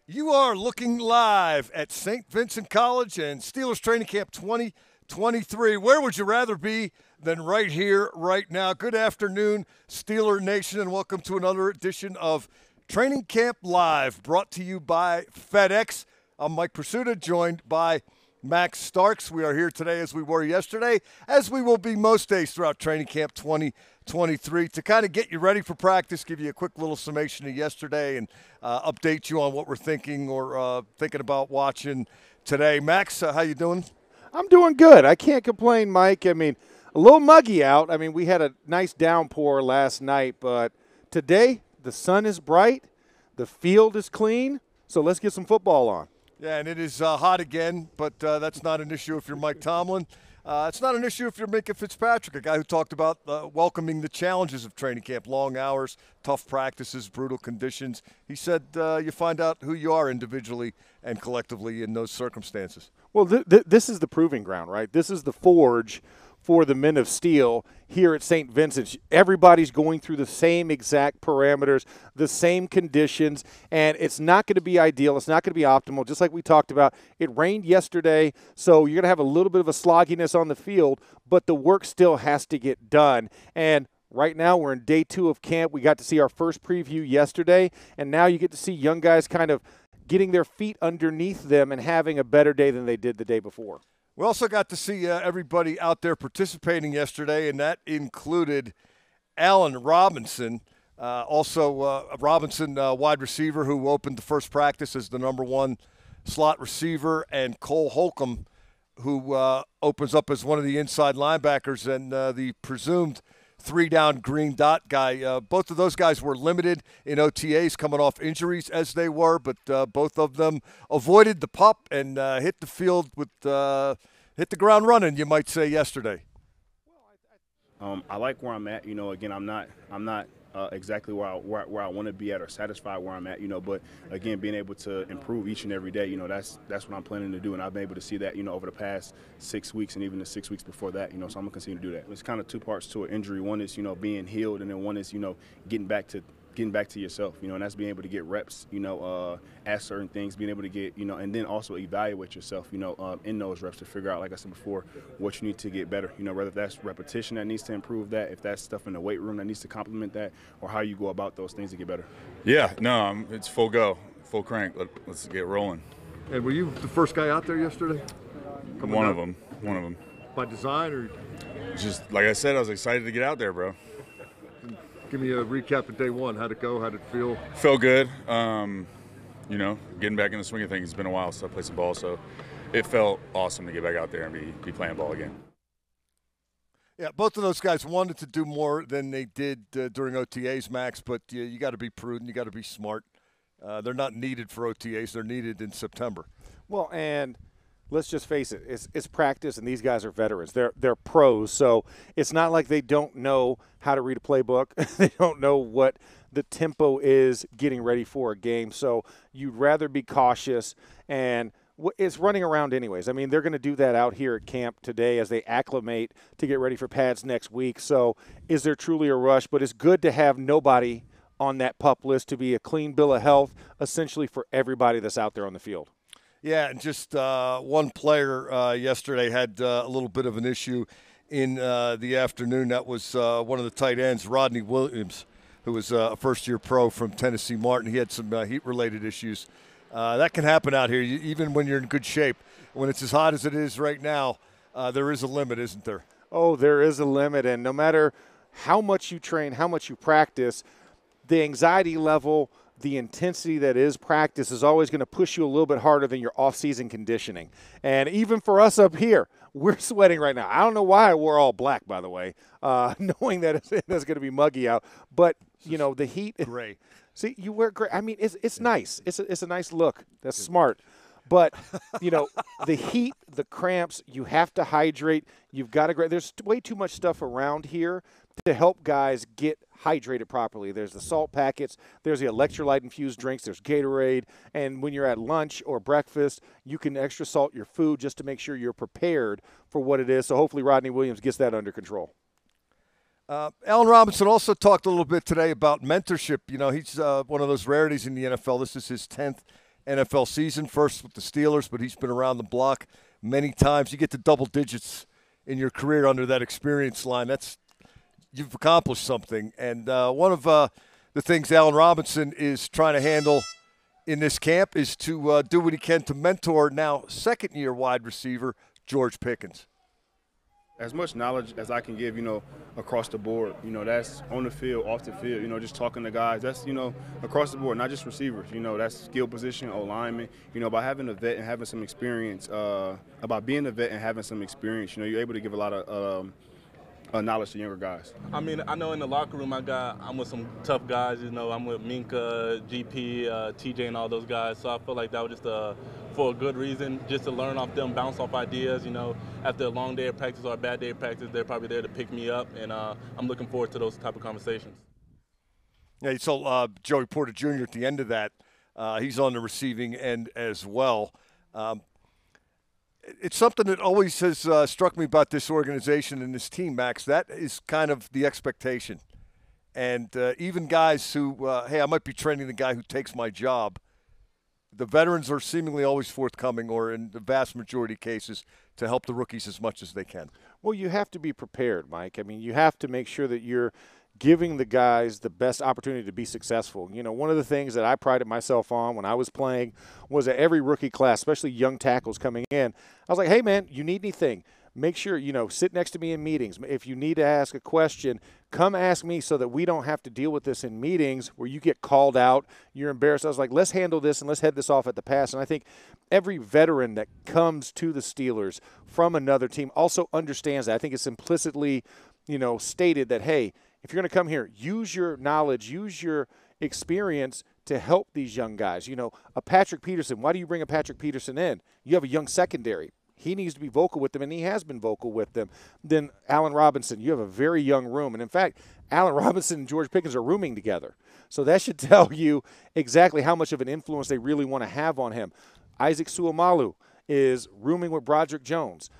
You are looking live at St. Vincent College and Steelers Training Camp 2023. Where would you rather be than right here, right now? Good afternoon, Steeler Nation, and welcome to another edition of Training Camp Live, brought to you by FedEx. I'm Mike Prisuta, joined by Max Starks. We are here today as we were yesterday, as we will be most days throughout Training Camp 2023, to kind of get you ready for practice, give you a quick little summation of yesterday, and update you on what we're thinking or thinking about watching today. Max, how you doing? I'm doing good. I can't complain, Mike. I mean, a little muggy out. I mean, we had a nice downpour last night, but today the sun is bright, the field is clean, so let's get some football on. Yeah, and it is hot again, but that's not an issue if you're Mike Tomlin. It's not an issue if you're Minka Fitzpatrick, a guy who talked about welcoming the challenges of training camp, long hours, tough practices, brutal conditions. He said you find out who you are individually and collectively in those circumstances. Well, this is the proving ground, right? This is the forge for the men of steel here at St. Vincent's. Everybody's going through the same exact parameters, the same conditions, and it's not going to be ideal. It's not going to be optimal, just like we talked about. It rained yesterday, so you're going to have a little bit of a slogginess on the field, but the work still has to get done. And right now we're in day 2 of camp. We got to see our first preview yesterday, and now you get to see young guys kind of getting their feet underneath them and having a better day than they did the day before. We also got to see everybody out there participating yesterday, and that included Allen Robinson, Robinson, wide receiver, who opened the first practice as the number 1 slot receiver, and Cole Holcomb, who opens up as one of the inside linebackers and the presumed 3-down green dot guy. Both of those guys were limited in OTAs coming off injuries as they were, but both of them avoided the pup and hit the field with hit the ground running, you might say, yesterday. I like where I'm at. Again, I'm not exactly where I want to be at or satisfied where I'm at, but again, being able to improve each and every day, that's what I'm planning to do, and I've been able to see that, over the past 6 weeks and even the 6 weeks before that, so I'm going to continue to do that. It's kind of 2 parts to an injury. One is, being healed, and then one is, getting back to yourself, and that's being able to get reps, at certain things, being able to get, and then also evaluate yourself, in those reps to figure out, like I said before, what you need to get better, whether that's repetition that needs to improve that, if that's stuff in the weight room that needs to complement that, or how you go about those things to get better. Yeah, no, it's full go, full crank. Let's get rolling. And were you the first guy out there yesterday? One of them. By design, or? Just, like I said, I was excited to get out there, bro. Give me a recap of day 1. How'd it go? How'd it feel? Felt good. Getting back in the swing of things. It's been a while since I played some ball, so it felt awesome to get back out there and be playing ball again. Yeah, both of those guys wanted to do more than they did during OTAs, Max, but you got to be prudent. You got to be smart. They're not needed for OTAs. They're needed in September. Well, and let's just face it, it's practice, and these guys are veterans. They're pros, so it's not like they don't know how to read a playbook. They don't know what the tempo is getting ready for a game. So you'd rather be cautious, and it's running around anyways. I mean, they're going to do that out here at camp today as they acclimate to get ready for pads next week. So is there truly a rush? But it's good to have nobody on that PUP list, to be a clean bill of health essentially for everybody that's out there on the field. Yeah, and just one player yesterday had a little bit of an issue in the afternoon. That was one of the tight ends, Rodney Williams, who was a first-year pro from Tennessee Martin. He had some heat-related issues. That can happen out here, even when you're in good shape. When it's as hot as it is right now, there is a limit, isn't there? Oh, there is a limit, and no matter how much you train, how much you practice, the anxiety level, the intensity that is practice is always going to push you a little bit harder than your off-season conditioning. And even for us up here, we're sweating right now. I don't know why we're all black, by the way, knowing that it's going to be muggy out. But, the heat. Gray. See, you wear gray. I mean, it's nice. It's a nice look. That's smart. But, the heat, the cramps, you have to hydrate. You've got to – there's way too much stuff around here to help guys get hydrated properly. There's the salt packets, there's the electrolyte-infused drinks, there's Gatorade, and when you're at lunch or breakfast, you can extra salt your food just to make sure you're prepared for what it is. So hopefully Rodney Williams gets that under control. Allen Robinson also talked a little bit today about mentorship. He's one of those rarities in the NFL. This is his 10th NFL season, first with the Steelers, but he's been around the block many times. You get to double digits in your career under that experience line. You've accomplished something. And one of the things Allen Robinson is trying to handle in this camp is to do what he can to mentor now second-year wide receiver George Pickens. As much knowledge as I can give, across the board, that's on the field, off the field, just talking to guys. That's, across the board, not just receivers, that's skill position, O-lineman. By having a vet and having some experience, about being a vet and having some experience, you're able to give a lot of knowledge to younger guys. I mean, I know in the locker room I'm with some tough guys. I'm with Minka, GP, TJ, and all those guys. So I feel like that was just for a good reason, just to learn off them, bounce off ideas. After a long day of practice or a bad day of practice, they're probably there to pick me up, and I'm looking forward to those type of conversations. Yeah, you saw Joey Porter Jr. at the end of that. He's on the receiving end as well. It's something that always has struck me about this organization and this team, Max. That is kind of the expectation. And even guys who, hey, I might be training the guy who takes my job, the veterans are seemingly always forthcoming, or in the vast majority of cases, to help the rookies as much as they can. Well, you have to be prepared, Mike. I mean, you have to make sure that you're giving the guys the best opportunity to be successful. One of the things that I prided myself on when I was playing was that every rookie class, especially young tackles coming in, I was like, hey, man, you need anything, make sure, sit next to me in meetings. If you need to ask a question, come ask me so that we don't have to deal with this in meetings where you get called out, you're embarrassed. I was like, let's handle this and let's head this off at the pass. And I think every veteran that comes to the Steelers from another team also understands that. I think it's implicitly, stated that, hey, if you're going to come here, use your knowledge, use your experience to help these young guys. A Patrick Peterson, why do you bring a Patrick Peterson in? You have a young secondary. He needs to be vocal with them, and he has been vocal with them. Then Allen Robinson, you have a very young room. And, in fact, Allen Robinson and George Pickens are rooming together. So that should tell you exactly how much of an influence they really want to have on him. Isaac Suamalu is rooming with Broderick Jones.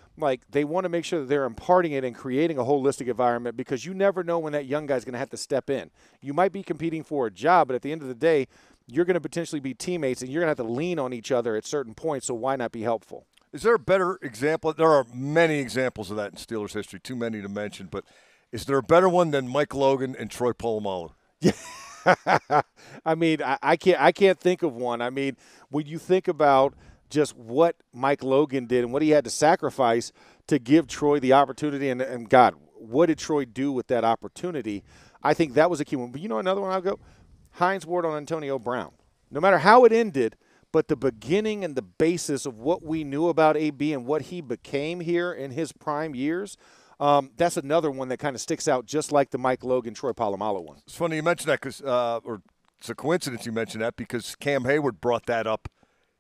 They want to make sure that they're imparting it and creating a holistic environment, because you never know when that young guy's going to have to step in. You might be competing for a job, but at the end of the day, you're going to potentially be teammates, and you're going to have to lean on each other at certain points, so why not be helpful? Is there a better example? There are many examples of that in Steelers history, too many to mention, but is there a better one than Mike Logan and Troy Polamalu? Yeah. I mean, I can't think of one. I mean, when you think about just what Mike Logan did and what he had to sacrifice to give Troy the opportunity, and God, what did Troy do with that opportunity? I think that was a key one. But another one I'll go, Hines Ward on Antonio Brown. No matter how it ended, but the beginning and the basis of what we knew about AB and what he became here in his prime years, that's another one that kind of sticks out, just like the Mike Logan, Troy Polamalu one. It's funny you mentioned that, because, or it's a coincidence you mentioned that, because Cam Hayward brought that up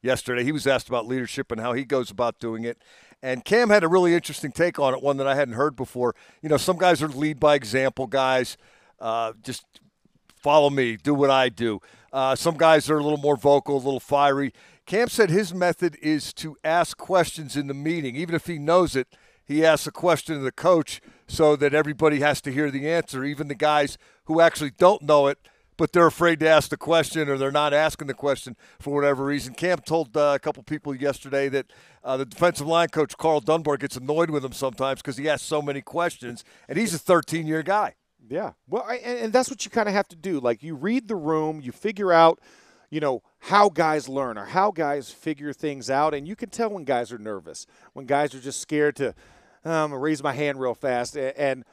yesterday. He was asked about leadership and how he goes about doing it. And Cam had a really interesting take on it, one that I hadn't heard before. Some guys are lead by example guys. Just follow me, do what I do. Some guys are a little more vocal, a little fiery. Cam said his method is to ask questions in the meeting. Even if he knows it, he asks a question of the coach so that everybody has to hear the answer, even the guys who actually don't know it, but they're afraid to ask the question, or they're not asking the question for whatever reason. Cam told a couple people yesterday that the defensive line coach, Carl Dunbar, gets annoyed with him sometimes because he asks so many questions, and he's a 13-year guy. Yeah. Well, and that's what you kind of have to do. You read the room, you figure out, how guys learn or how guys figure things out, and you can tell when guys are nervous, when guys are just scared to raise my hand real fast. And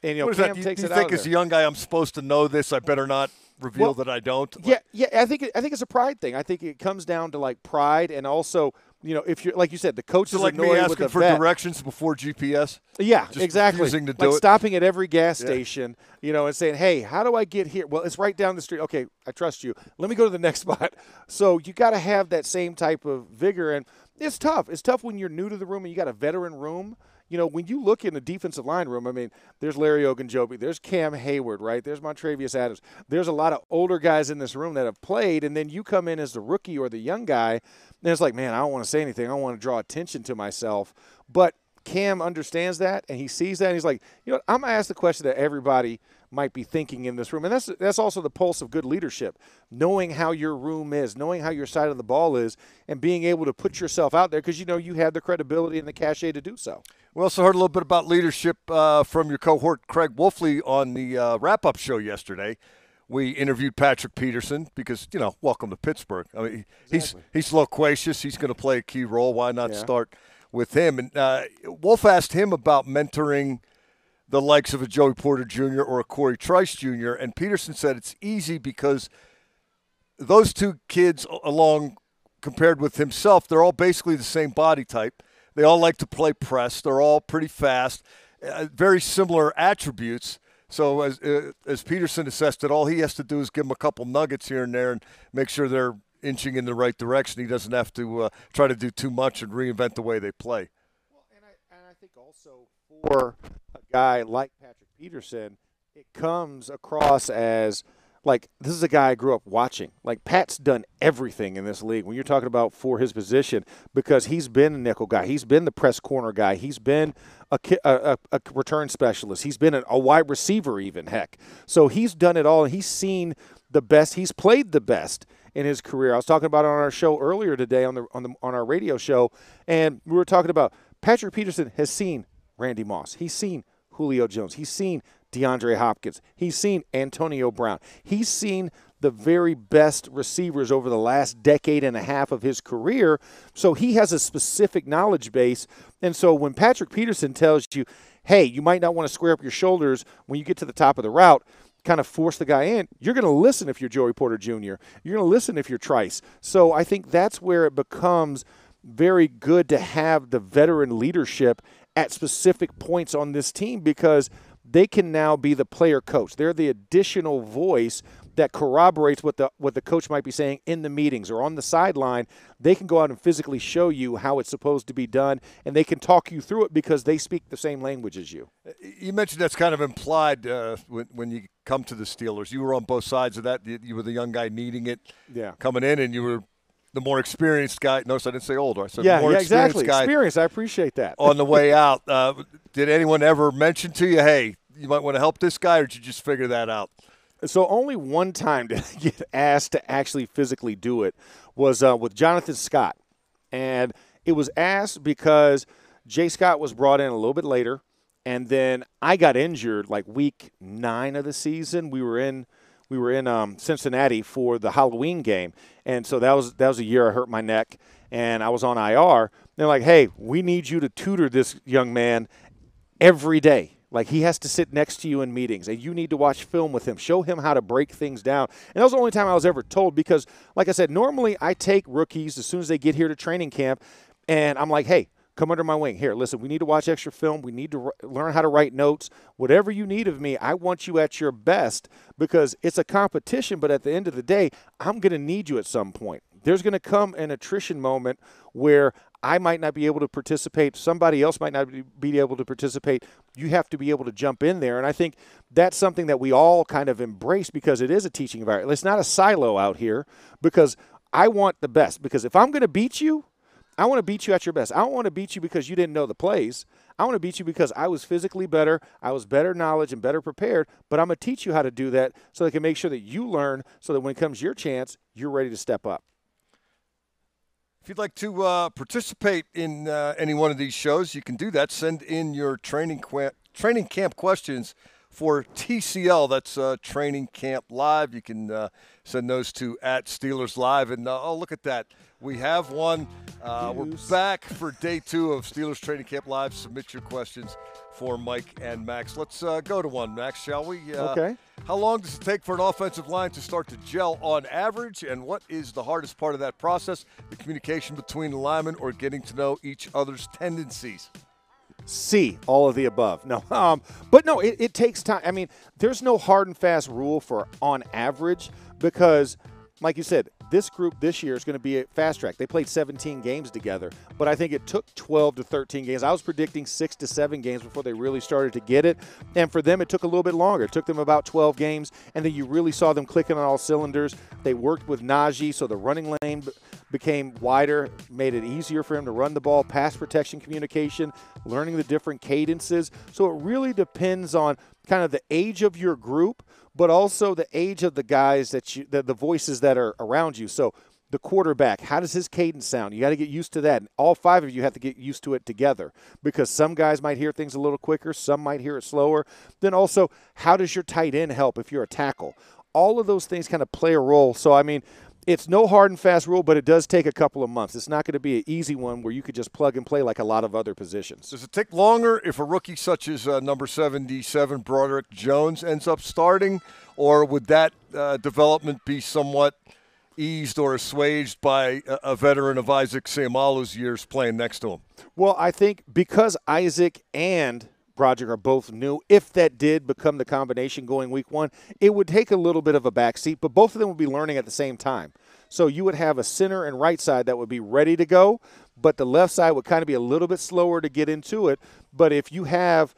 Cam takes it out. You think as a young guy I'm supposed to know this, I better not reveal that I don't? Yeah, I think it's a pride thing. I think it comes down to pride, and also, if you're, like you said, the coach is like annoyed me asking with the for vet. Directions before GPS. Yeah, just exactly. Refusing to do it. Stopping at every gas station, and saying, "Hey, how do I get here?" Well, it's right down the street. Okay, I trust you. Let me go to the next spot. So you got to have that same type of vigor, and it's tough. It's tough when you're new to the room and you got a veteran room. When you look in the defensive line room, I mean, there's Larry Ogunjobi, there's Cam Hayward, right? There's Montravius Adams. There's a lot of older guys in this room that have played, and then you come in as the rookie or the young guy, and it's like, man, I don't want to say anything. I don't want to draw attention to myself. But Cam understands that, and he sees that, and he's like, I'm going to ask the question that everybody might be thinking in this room. And that's also the pulse of good leadership, knowing how your room is, knowing how your side of the ball is, and being able to put yourself out there because you know you have the credibility and the cachet to do so. We also heard a little bit about leadership from your cohort, Craig Wolfley, on the wrap-up show yesterday. We interviewed Patrick Peterson because, you know, welcome to Pittsburgh. I mean, Exactly. he's loquacious. He's going to play a key role. Why not start with him? And Wolf asked him about mentoring the likes of a Joey Porter Jr. or a Corey Trice Jr., and Peterson said it's easy because those two kids along compared with himself, they're all basically the same body type. They all like to play press. They're all pretty fast, very similar attributes. So as Peterson assessed it, all he has to do is give them a couple nuggets here and there and make sure they're inching in the right direction. He doesn't have to try to do too much and reinvent the way they play. Well, and I think also for a guy like Patrick Peterson, it comes across as like this is a guy I grew up watching. Like Pat's done everything in this league when you're talking about for his position because he's been a nickel guy. He's been the press corner guy. He's been a return specialist. He's been a wide receiver even, heck. So he's done it all, and he's seen the best. He's played the best in his career. I was talking about it on our show earlier today on our radio show, and we were talking about Patrick Peterson has seen Randy Moss. He's seen Julio Jones. He's seen DeAndre Hopkins. He's seen Antonio Brown. He's seen the very best receivers over the last decade and a half of his career. So he has a specific knowledge base. And so when Patrick Peterson tells you, hey, you might not want to square up your shoulders when you get to the top of the route, kind of force the guy in, you're going to listen if you're Joey Porter Jr. You're going to listen if you're Trice. So I think that's where it becomes very good to have the veteran leadership at specific points on this team because they can now be the player coach. They're the additional voice that corroborates what the coach might be saying in the meetings or on the sideline. They can go out and physically show you how it's supposed to be done, and they can talk you through it because they speak the same language as you. You mentioned that's kind of implied when you come to the Steelers. You were on both sides of that. You were the young guy needing it coming in, and you were the more experienced guy. Notice I didn't say older. I said the more experienced exactly. guy. Experience, I appreciate that. On the way out, did anyone ever mention to you, hey, you might want to help this guy, or did you just figure that out? So only one time did I get asked to actually physically do it was with Jonathan Scott. And it was asked because Jay Scott was brought in a little bit later, and then I got injured like week 9 of the season. We were in Cincinnati for the Halloween game, and so that was a year I hurt my neck, and I was on IR. They're like, hey, we need you to tutor this young man every day. Like, he has to sit next to you in meetings, and you need to watch film with him. Show him how to break things down. And that was the only time I was ever told because, like I said, normally I take rookies as soon as they get here to training camp, and I'm like, hey, come under my wing. Here, listen, we need to watch extra film. We need to learn how to write notes. Whatever you need of me, I want you at your best because it's a competition, but at the end of the day, I'm going to need you at some point. There's going to come an attrition moment where I might not be able to participate. Somebody else might not be able to participate. You have to be able to jump in there. And I think that's something that we all kind of embrace because it is a teaching environment. It's not a silo out here because I want the best. Because if I'm going to beat you, I want to beat you at your best. I don't want to beat you because you didn't know the plays. I want to beat you because I was physically better, I was better knowledge and better prepared, but I'm going to teach you how to do that so I can make sure that you learn so that when it comes your chance, you're ready to step up. If you'd like to participate in any one of these shows, you can do that. Send in your training camp questions for TCL. That's Training Camp Live. You can send those to @SteelersLive. And look at that. We have one. We're back for day 2 of Steelers Training Camp Live. Submit your questions for Mike and Max. Let's go to one, Max, shall we? Okay. How long does it take for an offensive line to start to gel on average, and what is the hardest part of that process? The communication between the linemen or getting to know each other's tendencies? C, all of the above. No, but no, it takes time. I mean, there's no hard and fast rule for on average because, like you said, this group this year is going to be a fast track. They played 17 games together, but I think it took 12 to 13 games. I was predicting 6 to 7 games before they really started to get it, and for them it took a little bit longer. It took them about 12 games, and then you really saw them clicking on all cylinders. They worked with Najee, so the running lane became wider, made it easier for him to run the ball, pass protection communication, learning the different cadences. So it really depends on kind of the age of your group, but also the age of the guys the voices that are around you. So the quarterback, how does his cadence sound? You got to get used to that. And all 5 of you have to get used to it together, because some guys might hear things a little quicker, some might hear it slower. Then also, how does your tight end help if you're a tackle? All of those things kind of play a role. So, I mean, it's no hard and fast rule, but it does take a couple of months. It's not going to be an easy one where you could just plug and play like a lot of other positions. Does it take longer if a rookie such as number 77, Broderick Jones, ends up starting, or would that development be somewhat eased or assuaged by a veteran of Isaac Seumalo's years playing next to him? Well, I think because Isaac and Broderick are both new, if that did become the combination going week 1, it would take a little bit of a backseat, but both of them would be learning at the same time. So you would have a center and right side that would be ready to go, but the left side would kind of be a little bit slower to get into it. But if you have,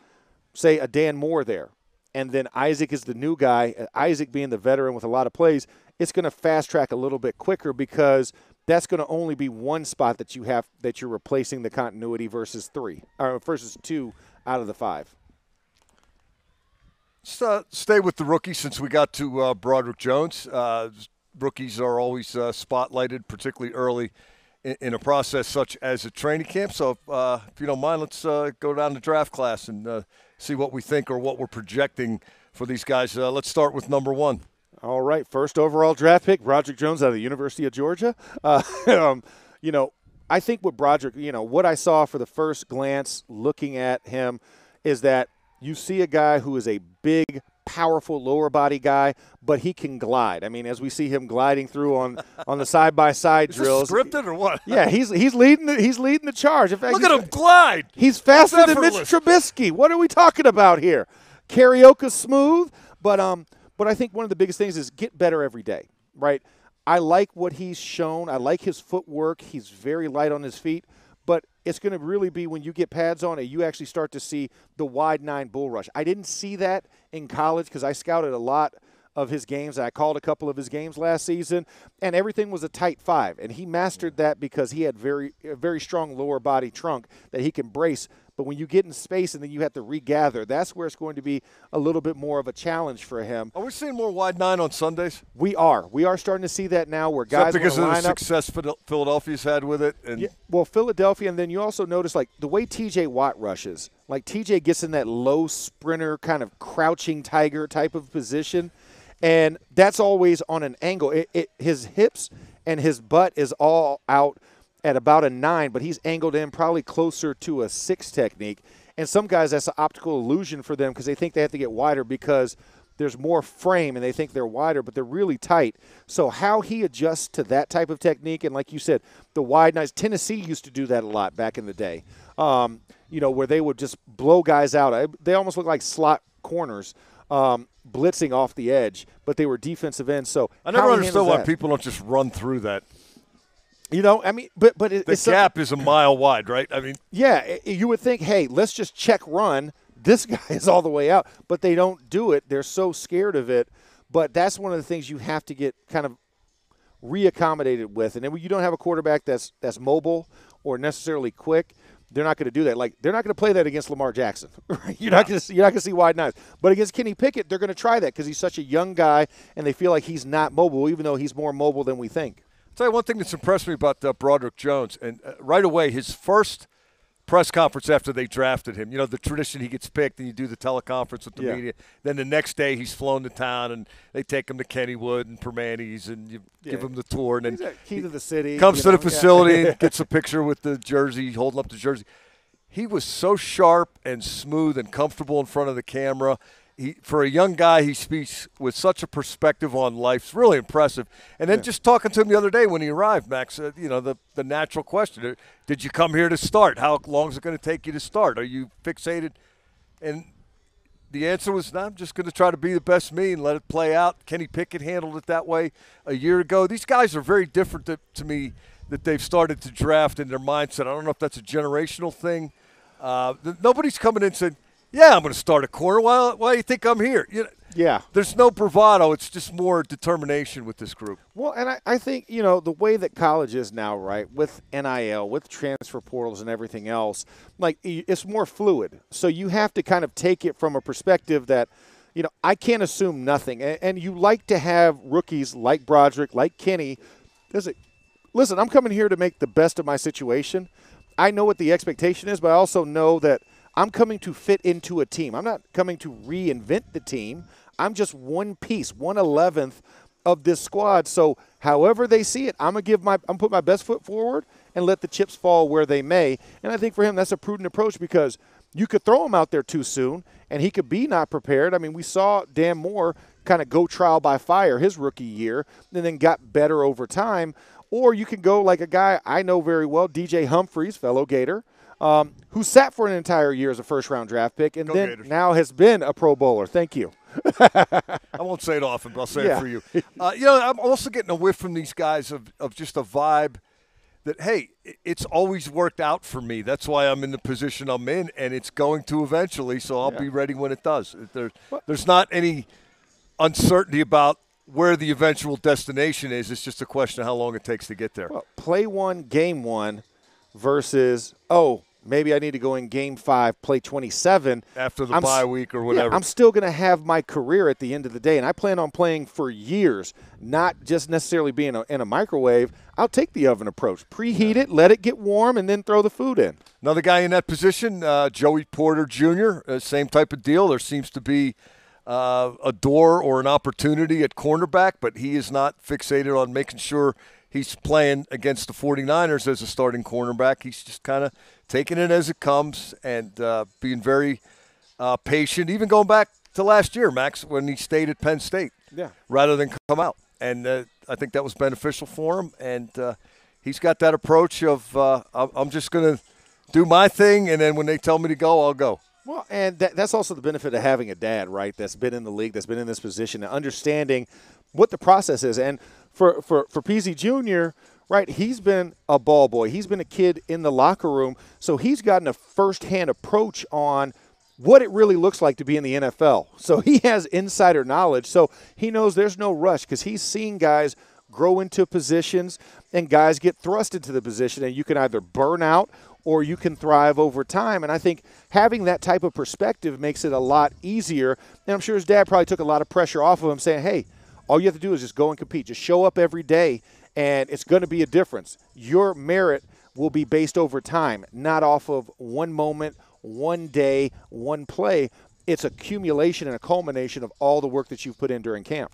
say, a Dan Moore there, and then Isaac is the new guy, Isaac being the veteran with a lot of plays, it's going to fast track a little bit quicker, because that's going to only be one spot that you're replacing the continuity versus 2 out of the 5. Let's stay with the rookies since we got to Broderick Jones. Rookies are always spotlighted, particularly early in a process such as a training camp. So if you don't mind, let's go down the draft class and see what we think or what we're projecting for these guys. Let's start with number 1. All right, first overall draft pick, Broderick Jones out of the University of Georgia. I think with Broderick, what I saw for the first glance looking at him is that you see a guy who is a big, powerful lower body guy, but he can glide. I mean, as we see him gliding through on the side-by-side drills. Is this scripted or what? Yeah, he's leading the charge. In fact, look at him glide. He's faster than Mitch Trubisky. What are we talking about here? Karaoke smooth, but I think one of the biggest things is get better every day, right? I like what he's shown. I like his footwork. He's very light on his feet. But it's going to really be when you get pads on it, you actually start to see the wide 9 bull rush. I didn't see that in college because I scouted a lot of his games. I called a couple of his games last season, and everything was a tight 5. And he mastered that because he had a very strong lower body trunk that he can brace. But when you get in space and then you have to regather, that's where it's going to be a little bit more of a challenge for him. Are we seeing more wide 9 on Sundays? We are. We are starting to see that now where guys because of the line up. success Philadelphia's had with it? And yeah, well, Philadelphia, and then you also notice, like, the way T.J. Watt rushes. Like, T.J. gets in that low sprinter kind of crouching tiger type of position, and that's always on an angle. His hips and his butt is all out at about a 9, but he's angled in probably closer to a 6 technique. And some guys, that's an optical illusion for them because they think they have to get wider because there's more frame and they think they're wider, but they're really tight. So how he adjusts to that type of technique, and like you said, the wide 9s, Tennessee used to do that a lot back in the day, where they would just blow guys out. They almost look like slot corners, blitzing off the edge, but they were defensive ends. So I never understood why people don't just run through that. But the gap is a mile wide, right? I mean, yeah, you would think, hey, let's just check run. This guy is all the way out, but they don't do it. They're so scared of it. But that's one of the things you have to get kind of reaccommodated with. And then when you don't have a quarterback that's mobile or necessarily quick, they're not going to do that. Like, they're not going to play that against Lamar Jackson. Right? You're not going to see wide 9s. But against Kenny Pickett, they're going to try that because he's such a young guy, and they feel like he's not mobile, even though he's more mobile than we think. I'll tell you one thing that's impressed me about Broderick Jones, and right away, his first press conference after they drafted him, the tradition, he gets picked and you do the teleconference with the media. Then the next day he's flown to town and they take him to Kennywood and Permanis and you give him the tour. And then key to the city. Comes to the facility and gets a picture with the jersey, holding up the jersey. He was so sharp and smooth and comfortable in front of the camera. For a young guy, he speaks with such a perspective on life. It's really impressive. And then just talking to him the other day when he arrived, Max, the natural question, did you come here to start? How long is it going to take you to start? Are you fixated? And the answer was, no, I'm just going to try to be the best me and let it play out. Kenny Pickett handled it that way a year ago. These guys are very different to me that they've started to draft in their mindset. I don't know if that's a generational thing. Nobody's coming in and said, yeah, I'm going to start a corner. Why do you think I'm here? Yeah. There's no bravado. It's just more determination with this group. Well, and I think, the way that college is now, right, with NIL, with transfer portals and everything else, like it's more fluid. So you have to kind of take it from a perspective that, I can't assume nothing. And you like to have rookies like Broderick, like Kenny. Listen, I'm coming here to make the best of my situation. I know what the expectation is, but I also know that I'm coming to fit into a team. I'm not coming to reinvent the team. I'm just one piece, 1/11th of this squad. So however they see it, I'm put my best foot forward and let the chips fall where they may. And I think for him that's a prudent approach because you could throw him out there too soon and he could be not prepared. I mean, we saw Dan Moore kind of go trial by fire his rookie year and then got better over time. Or you can go like a guy I know very well, DJ Humphries, fellow Gator, who sat for an entire year as a first-round draft pick and then Gators. now has been a Pro Bowler. Thank you. I won't say it often, but I'll say it for you. I'm also getting a whiff from these guys of just a vibe that, hey, it's always worked out for me. That's why I'm in the position I'm in, and it's going to eventually, so I'll be ready when it does. There's not any uncertainty about where the eventual destination is. It's just a question of how long it takes to get there. Well, play one, game one versus, maybe I need to go in game 5, play 27. After the bye week or whatever. Yeah, I'm still going to have my career at the end of the day, and I plan on playing for years, not just necessarily being in a microwave. I'll take the oven approach. Preheat it, let it get warm, and then throw the food in. Another guy in that position, Joey Porter Jr., same type of deal. There seems to be a door or an opportunity at cornerback, but he is not fixated on making sure he's playing against the 49ers as a starting cornerback. He's just kind of taking it as it comes and being very patient, even going back to last year, Max, when he stayed at Penn State rather than come out. And I think that was beneficial for him. And he's got that approach of I'm just going to do my thing, and then when they tell me to go, I'll go. Well, and that's also the benefit of having a dad, right, that's been in the league, that's been in this position, and understanding what the process is. And for PZ Jr., right, he's been a ball boy. He's been a kid in the locker room, so he's gotten a firsthand approach on what it really looks like to be in the NFL. So he has insider knowledge, so he knows there's no rush because he's seen guys grow into positions and guys get thrust into the position, and you can either burn out or you can thrive over time. And I think having that type of perspective makes it a lot easier. And I'm sure his dad probably took a lot of pressure off of him saying, hey, all you have to do is just go and compete. Just show up every day, and it's going to be a difference. Your merit will be based over time, not off of one moment, one day, one play. It's accumulation and a culmination of all the work that you've put in during camp.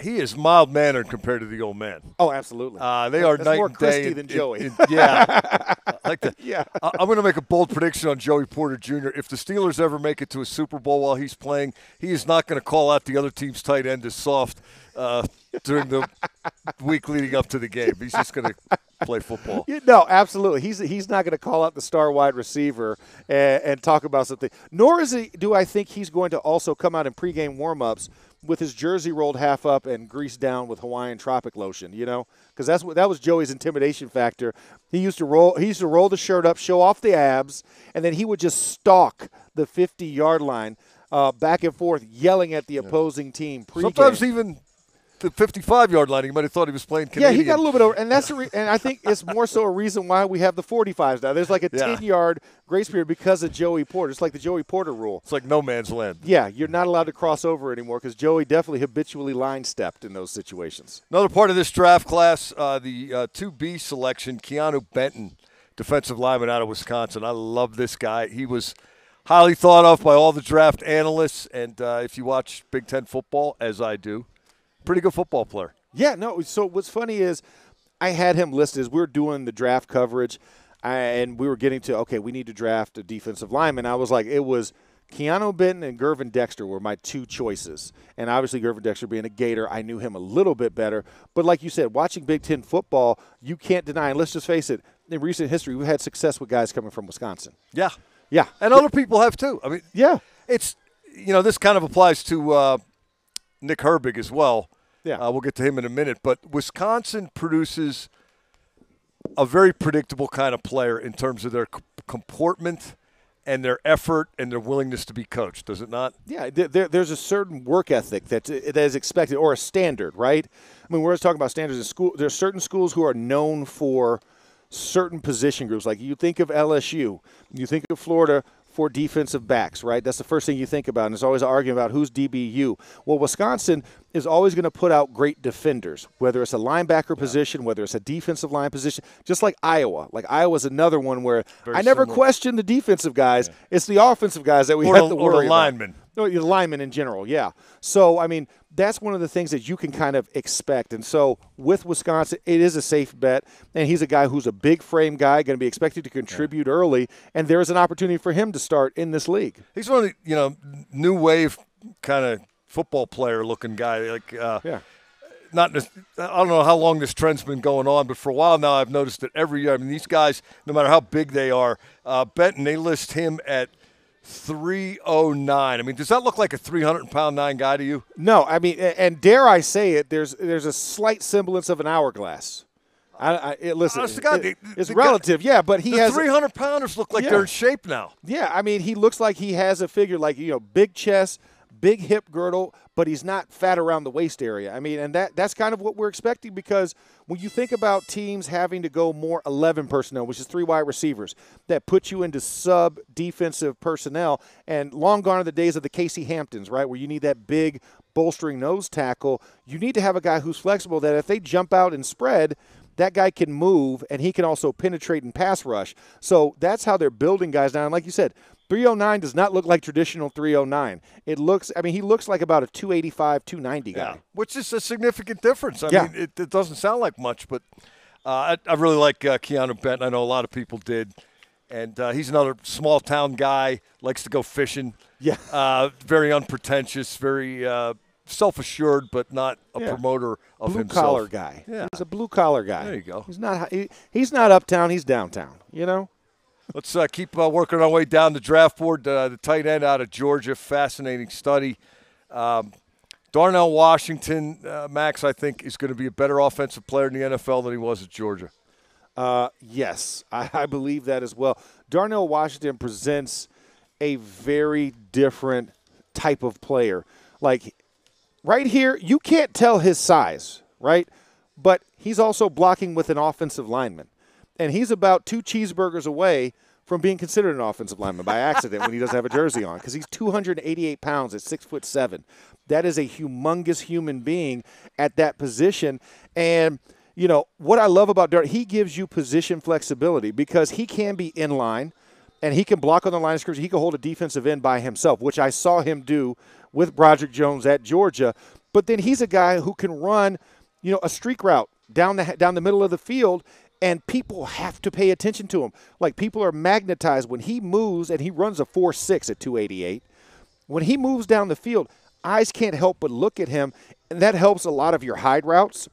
He is mild-mannered compared to the old man. Oh, absolutely. They are That's night more and day. Christy than Joey. I like that. Yeah. I'm going to make a bold prediction on Joey Porter Jr. If the Steelers ever make it to a Super Bowl while he's playing, he is not going to call out the other team's tight end as soft during the week leading up to the game. He's just going to play football. No, absolutely. He's not going to call out the star wide receiver and talk about something. Nor do I think he's going to also come out in pregame warm-ups with his jersey rolled half up and greased down with Hawaiian tropic lotion, because that was Joey's intimidation factor. He used to roll the shirt up, show off the abs, and then he would just stalk the 50-yard line back and forth, yelling at the opposing team pregame. Sometimes even the 55-yard line, he might have thought he was playing Canadian. Yeah, he got a little bit over, and and I think it's more so a reason why we have the 45s now. There's like a 10-yard grace period because of Joey Porter. It's like the Joey Porter rule. It's like no man's land. Yeah, you're not allowed to cross over anymore because Joey definitely habitually line-stepped in those situations. Another part of this draft class, the 2B selection, Keanu Benton, defensive lineman out of Wisconsin. I love this guy. He was highly thought of by all the draft analysts, and if you watch Big Ten football, as I do, pretty good football player. Yeah, no, so what's funny is I had him listed as we were doing the draft coverage, and we were getting to, okay, we need to draft a defensive lineman. I was like, it was Keanu Benton and Gervin Dexter were my two choices. And obviously Gervin Dexter being a Gator, I knew him a little bit better. But like you said, watching Big Ten football, you can't deny, and let's just face it, in recent history, we've had success with guys coming from Wisconsin. Yeah. Yeah. And other people have too. I mean, yeah, it's, this kind of applies to Nick Herbig as well. Yeah. We'll get to him in a minute. But Wisconsin produces a very predictable kind of player in terms of their comportment and their effort and their willingness to be coached, does it not? Yeah, there's a certain work ethic that is expected, or a standard, right? I mean, we're talking about standards in school. There's certain schools who are known for certain position groups. Like you think of LSU, you think of Florida for defensive backs, right? That's the first thing you think about, and there's always an argument about who's DBU. Well, Wisconsin is always going to put out great defenders, whether it's a linebacker position, whether it's a defensive line position, just like Iowa. Like Iowa's another one where I never question the defensive guys. Yeah. It's the offensive guys that we have to worry about. Or the linemen. No, the linemen in general, yeah. So, I mean, that's one of the things that you can kind of expect. And so with Wisconsin, it is a safe bet. And he's a guy who's a big frame guy, going to be expected to contribute early. And there's an opportunity for him to start in this league. He's one of the, new wave kind of football player looking guy. Like, not I don't know how long this trend's been going on, but for a while now I've noticed that every year, I mean, these guys, no matter how big they are, Benton, they list him at 309. I mean, does that look like a 300-pound 9 guy to you? No, I mean, and dare I say it, there's a slight semblance of an hourglass. Listen, it's relative, yeah, but he has 300-pounders look like they're in shape now. Yeah, I mean, he looks like he has a figure like big chest, big hip girdle, but he's not fat around the waist area. I mean, and that's kind of what we're expecting, because when you think about teams having to go more 11 personnel, which is 3 wide receivers, that puts you into sub-defensive personnel, and long gone are the days of the Casey Hamptons, right, where you need that big bolstering nose tackle. You need to have a guy who's flexible, that if they jump out and spread, that guy can move, and he can also penetrate and pass rush. So that's how they're building guys down. And like you said, 309 does not look like traditional 309. It looks, I mean, he looks like about a 285, 290 guy. Which is a significant difference. I mean, it doesn't sound like much, but I really like Keanu Benton. I know a lot of people did. And he's another small-town guy, likes to go fishing. Yeah. Very unpretentious, very self-assured, but not a promoter of himself. Blue-collar guy. Yeah. He's a blue-collar guy. There you go. He's not uptown, he's downtown, Let's keep working our way down the draft board. The tight end out of Georgia, fascinating study. Darnell Washington, Max, I think, is going to be a better offensive player in the NFL than he was at Georgia. Yes, I believe that as well. Darnell Washington presents a very different type of player. Like, right here, you can't tell his size, right? But he's also blocking with an offensive lineman. And he's about 2 cheeseburgers away from being considered an offensive lineman by accident when he doesn't have a jersey on, because he's 288 pounds at 6'7". That is a humongous human being at that position. And, what I love about Darnell, he gives you position flexibility, because he can be in line and he can block on the line of scrimmage. He can hold a defensive end by himself, which I saw him do with Broderick Jones at Georgia. But then he's a guy who can run, a streak route down the middle of the field, and people have to pay attention to him. Like, people are magnetized when he moves, and he runs a 4.6 at 288. When he moves down the field, eyes can't help but look at him, and that helps a lot of your hide routes,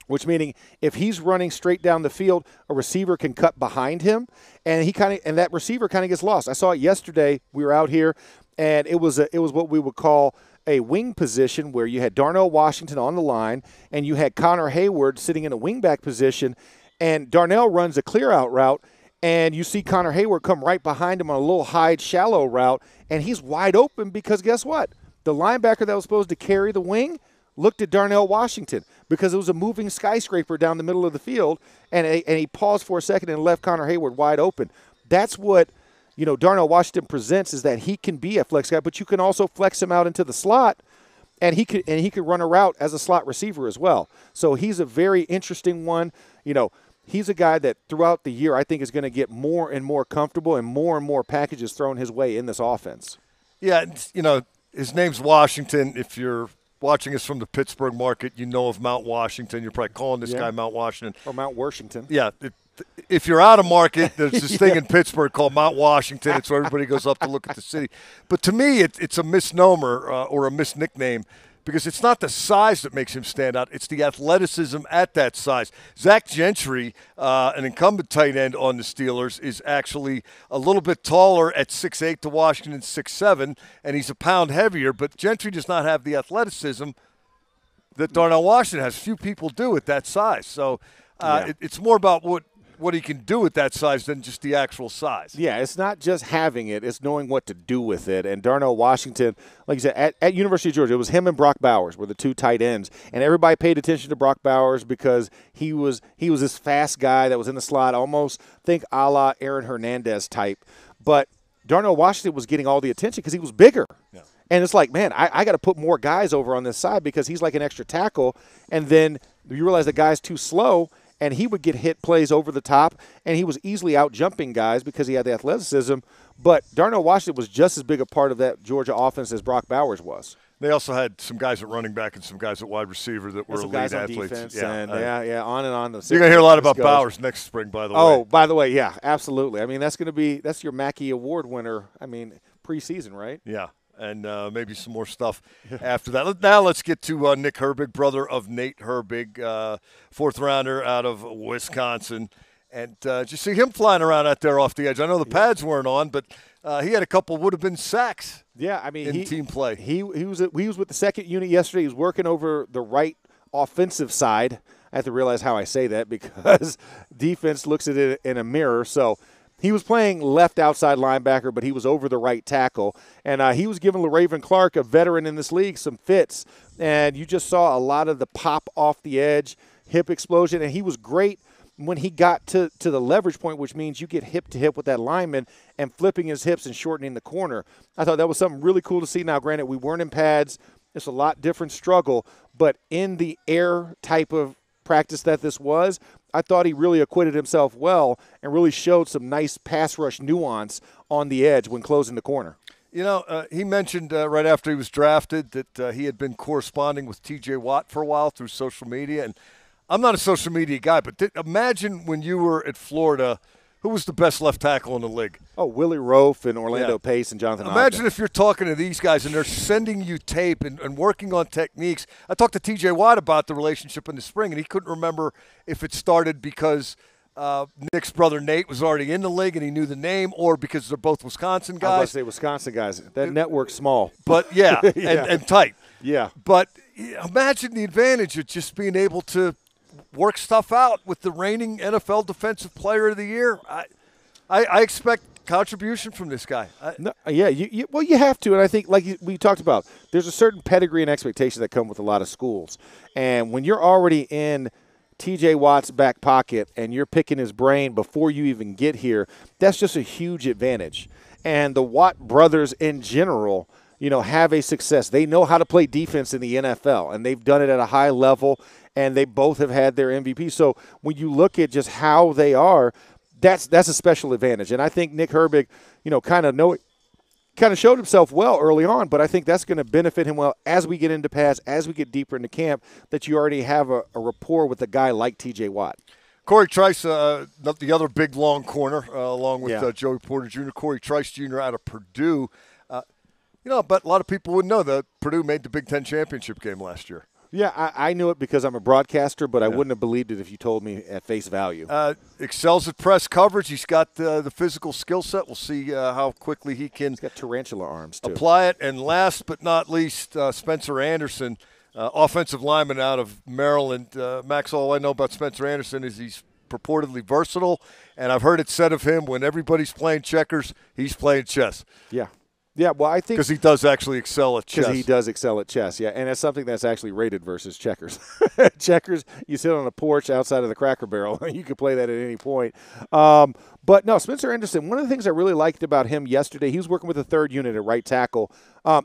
which meaning if he's running straight down the field, a receiver can cut behind him, and that receiver kind of gets lost. I saw it yesterday. We were out here, and it was what we would call a wing position, where you had Darnell Washington on the line, and you had Connor Hayward sitting in a wingback position. And Darnell runs a clear-out route, and you see Connor Hayward come right behind him on a little hide shallow route, and he's wide open, because guess what? The linebacker that was supposed to carry the wing looked at Darnell Washington, because it was a moving skyscraper down the middle of the field, and he paused for a second and left Connor Hayward wide open. That's what Darnell Washington presents, is that he can be a flex guy, but you can also flex him out into the slot, and he could run a route as a slot receiver as well. So he's a very interesting one. He's a guy that throughout the year I think is going to get more and more comfortable, and more packages thrown his way in this offense. Yeah, his name's Washington. If you're watching us from the Pittsburgh market, you know of Mount Washington. You're probably calling this guy Mount Washington. Or Mount Washington. Yeah. If you're out of market, there's this thing in Pittsburgh called Mount Washington. It's where everybody goes up to look at the city. But to me, it's a misnomer or a misnickname, because it's not the size that makes him stand out. It's the athleticism at that size. Zach Gentry, an incumbent tight end on the Steelers, is actually a little bit taller at 6'8" to Washington's 6'7", and he's a pound heavier. But Gentry does not have the athleticism that Darnell Washington has. Few people do at that size. So it's more about what what he can do at that size than just the actual size. Yeah, it's not just having it; it's knowing what to do with it. And Darnell Washington, like you said, at University of Georgia, it was him and Brock Bowers were the two tight ends, and everybody paid attention to Brock Bowers because he was this fast guy that was in the slot, almost think a la Aaron Hernandez type. But Darnell Washington was getting all the attention because he was bigger. Yeah. And it's like, man, I got to put more guys over on this side because he's like an extra tackle. And then you realize the guy's too slow, and he would get hit plays over the top, and he was easily out-jumping guys because he had the athleticism. But Darnell Washington was just as big a part of that Georgia offense as Brock Bowers was. They also had some guys at running back and some guys at wide receiver that were some elite guys on athletes. Defense and on and on. You're going to hear a lot about Bowers next spring, by the way. Oh, by the way, yeah, absolutely. I mean, that's your Mackey Award winner, preseason, right? Yeah. And maybe some more stuff after that. Now let's get to Nick Herbig, brother of Nate Herbig, fourth rounder out of Wisconsin. And did you see him flying around out there off the edge? I know the pads weren't on, but he had a couple would-have-been sacks. Yeah, I mean, in team play. He was with the second unit yesterday. He was working over the right offensive side. I have to realize how I say that because defense looks at it in a mirror. So he was playing left outside linebacker, but he was over the right tackle. And he was giving LaRaven Clark, a veteran in this league, some fits. And you just saw a lot of the pop off the edge, hip explosion. And he was great when he got to the leverage point, which means you get hip-to-hip with that lineman and flipping his hips and shortening the corner. I thought that was something really cool to see. Now, granted, we weren't in pads. It's a lot different struggle. But in the air type of practice that this was, I thought he really acquitted himself well and really showed some nice pass rush nuance on the edge when closing the corner. You know, he mentioned right after he was drafted that he had been corresponding with T.J. Watt for a while through social media. And I'm not a social media guy, but imagine when you were at Florida, who was the best left tackle in the league? Oh, Willie Rofe and Orlando Pace and Jonathan Imagine Ogden. if you're talking to these guys and they're sending you tape and working on techniques. I talked to T.J. Watt about the relationship in the spring, and he couldn't remember if it started because Nick's brother Nate was already in the league and he knew the name, or because they're both Wisconsin guys. I was about to say Wisconsin guys. That network's small. But, yeah, and tight. Yeah. But imagine the advantage of just being able to work stuff out with the reigning NFL Defensive Player of the Year. I expect contribution from this guy. You have to, and I think, like we talked about, there's a certain pedigree and expectation that come with a lot of schools. And when you're already in T.J. Watt's back pocket and you're picking his brain before you even get here, that's just a huge advantage. And the Watt brothers in general, have a success. They know how to play defense in the NFL, and they've done it at a high level, and they both have had their MVP. So when you look at just how they are, that's a special advantage. And I think Nick Herbig, kind of showed himself well early on, but I think that's going to benefit him well as we get into pads, as we get deeper into camp, that you already have a rapport with a guy like T.J. Watt. Corey Trice, the other big long corner, along with Joey Porter Jr., Corey Trice Jr. out of Purdue. But a lot of people wouldn't know that Purdue made the Big Ten championship game last year. Yeah, I knew it because I'm a broadcaster, but I wouldn't have believed it if you told me at face value. Excels at press coverage. He's got the physical skill set. We'll see how quickly he can. He's got tarantula arms, too. Apply it. And last but not least, Spencer Anderson, offensive lineman out of Maryland. Max, all I know about Spencer Anderson is he's purportedly versatile, and I've heard it said of him, when everybody's playing checkers, he's playing chess. Yeah. Yeah, well, I think – because he does actually excel at chess. Because he does excel at chess, yeah. And that's something that's actually rated versus checkers. Checkers, you sit on a porch outside of the Cracker Barrel. You could play that at any point. But, no, Spencer Anderson, one of the things I really liked about him yesterday, he was working with the third unit at right tackle.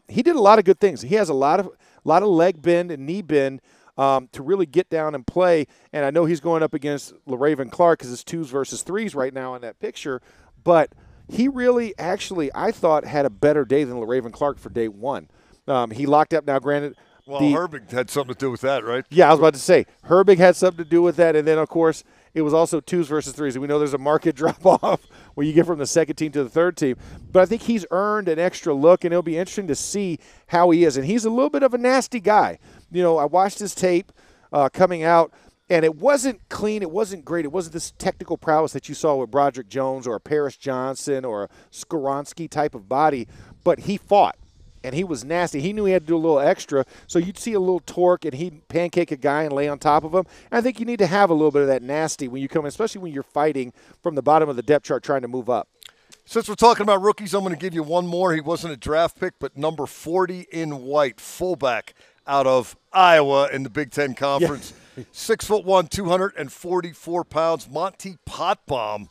He did a lot of good things. He has a lot of leg bend and knee bend to really get down and play. And I know he's going up against LaRaven Clark because it's 2s versus 3s right now in that picture. But – he really, actually, I thought, had a better day than LaRaven Clark for day one. He locked up. Now, granted. Well, Herbig had something to do with that, right? Yeah, I was about to say. Herbig had something to do with that. And then, of course, it was also 2s versus 3s. And we know there's a market drop-off when you get from the second team to the third team. But I think he's earned an extra look, and it'll be interesting to see how he is. And he's a little bit of a nasty guy. I watched his tape coming out. And it wasn't clean. It wasn't great. It wasn't this technical prowess that you saw with Broderick Jones or a Paris Johnson or a Skoronski type of body. But he fought. and he was nasty. He knew he had to do a little extra, so you'd see a little torque, and he'd pancake a guy and lay on top of him. And I think you need to have a little bit of that nasty when you come in, especially when you're fighting from the bottom of the depth chart trying to move up. Since we're talking about rookies, I'm going to give you one more. He wasn't a draft pick, but number 40 in white, fullback out of Iowa in the Big Ten Conference. Yeah. 6'1", 244 pounds, Monty Potbomb.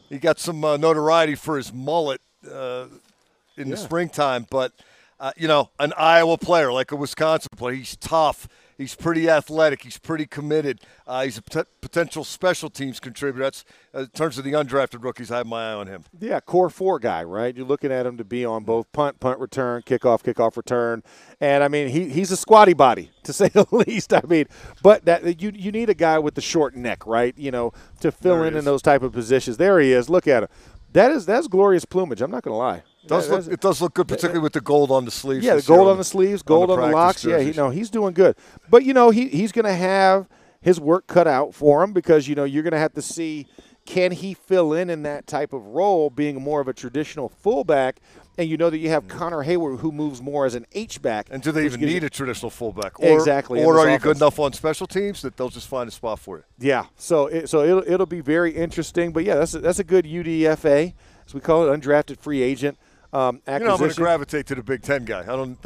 He got some notoriety for his mullet in the springtime, but, an Iowa player like a Wisconsin player. He's tough. He's pretty athletic. He's pretty committed. He's a potential special teams contributor. That's in terms of the undrafted rookies, I have my eye on him. Yeah, core 4 guy, right? You're looking at him to be on both punt return, kickoff return. And, I mean, he's a squatty body, to say the least. I mean, but that you need a guy with the short neck, right, to fill in those type of positions. There he is. Look at him. That's glorious plumage. I'm not going to lie. It does look good, particularly with the gold on the sleeves. Yeah, the gold on the sleeves, gold on the locks. Jerseys. Yeah, he's doing good. But, he's going to have his work cut out for him because, you're going to have to see, can he fill in that type of role, being more of a traditional fullback? And you know that you have Connor Hayward, who moves more as an H-back. And do they even need a traditional fullback? Exactly. Or are you good enough on special teams that they'll just find a spot for you? Yeah. So it'll be very interesting. But, yeah, that's a good UDFA, as we call it, undrafted free agent. I'm going to gravitate to the Big Ten guy.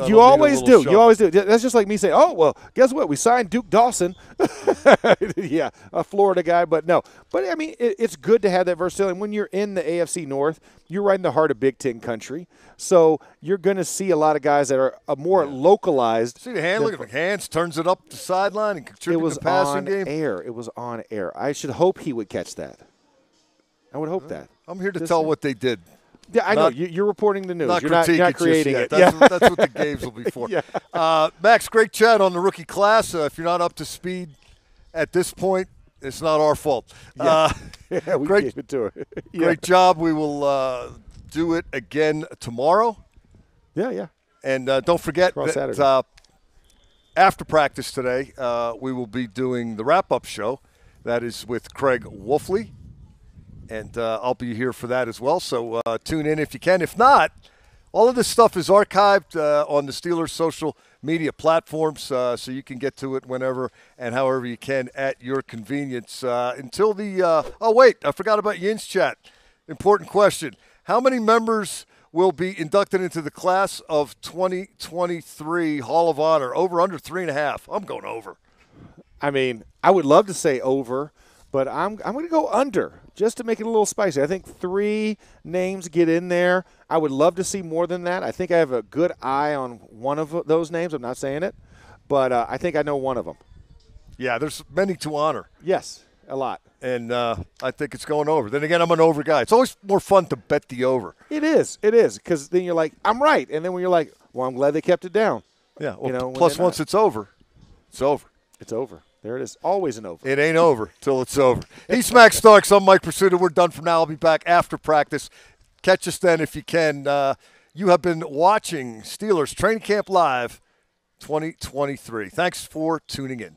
You always do. You always do. That's just like me saying, oh, well, guess what? We signed Duke Dawson. Yeah, a Florida guy. But, no. But, I mean, it's good to have that versatility. When you're in the AFC North, you're right in the heart of Big Ten country. So you're going to see a lot of guys that are more localized. See the hand? Look at the hands. Turns it up the sideline and contributes to the passing game. It was on air. I should hope he would catch that. I would hope that. I'm here to tell what they did. Yeah, I know. You're reporting the news. You're not creating it. That's what the games will be for. Yeah. Max, great chat on the rookie class. If you're not up to speed at this point, it's not our fault. Yeah, we gave it to her. Great job. We will do it again tomorrow. Yeah. And don't forget that after practice today, we will be doing the wrap-up show. That is with Craig Wolfley. And I'll be here for that as well. So tune in if you can. If not, all of this stuff is archived on the Steelers' social media platforms, so you can get to it whenever and however you can at your convenience. Until the oh, wait, I forgot about Yin's chat. Important question. How many members will be inducted into the class of 2023 Hall of Honor? Over, under 3.5? I'm going over. I mean, I would love to say over, but I'm going to go under just to make it a little spicy. I think 3 names get in there. I would love to see more than that. I think I have a good eye on one of those names. I'm not saying it, but I think I know one of them. Yeah, there's many to honor. Yes, a lot. And I think it's going over. Then again, I'm an over guy. It's always more fun to bet the over. It is, because then you're like, I'm right. And then when you're like, well, I'm glad they kept it down. Yeah, well, plus once it's over, it's over. It's over. There it is. Always an over. It ain't over till it's over. He's Max Starks. I'm Mike Prisuta. We're done for now. I'll be back after practice. Catch us then if you can. You have been watching Steelers Training Camp Live 2023. Thanks for tuning in.